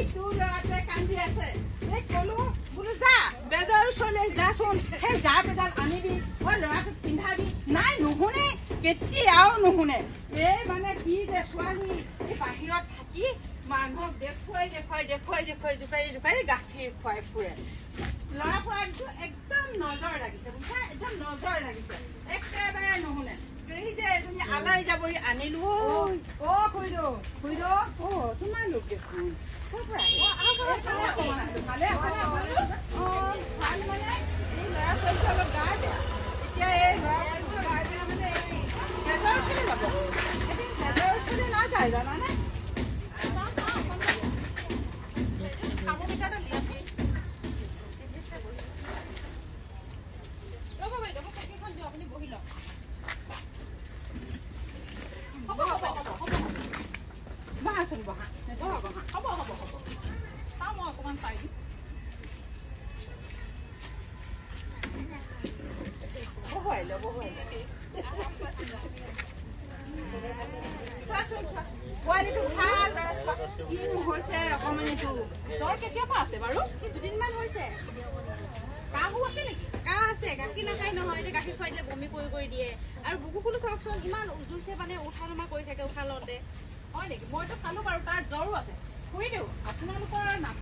তোৰ ল'ৰাটোৱে কান্দি আছে এই কলো বোলো যা বেজৰ ওচৰলৈ যাচোন সেই জাৰ পেডাল আনিবি মই ল'ৰাটোক পিন্ধাবি নাই নুশুনে কেতিয়াও নুশুনে এই মানে কি যে ছোৱালী এই বাহিৰত থাকি মানুহক দেখুৱাই গাখীৰ খুৱাই ফুৰে ল'ৰা ছোৱালীটো একদম নজৰ লাগিছে বুজিছা একদম নজৰ লাগিছে একেবাৰে নুশুনে এই যে এজনী আলাই যাবৰি আনিলো অ খুইদো অ তোমাৰ লোক দেখোন ক'ৰ পৰা ভালে আছে অ ভাল মানে এই ল'ৰা ছোৱালীটো অলপ গা বেয়া এতিয়া এই ল'ৰা ছোৱালীটো গা বেয়া মানে বেজৰ ওচৰলৈ যাব এদিন বেজৰ ওচৰলৈ নাযায় জানানে বহাচোন বহা হ'ব চাওঁ মই অকণমান পাৰি বহুৱাই ল পোৱালিটো ভাল কিনো হৈছে অকণমানিটো জ্বৰ কেতিয়াৰ পৰা আছে বাৰু দুদিনমান হৈছে কাহো আছে নেকি কাহ আছে গাখীৰ নাখাই নহয় এতিয়া গাখীৰ খুৱাই দিলে বমি কৰি দিয়ে আৰু বুকুখনো চাওকচোন ইমান জোৰছে মানে উঠা নমা কৰি থাকে উশাহ লওঁতে হয় নেকি মইতো চালো বাৰু তাৰ জ্বৰো আছে শুই দিওঁ আপোনালোকৰ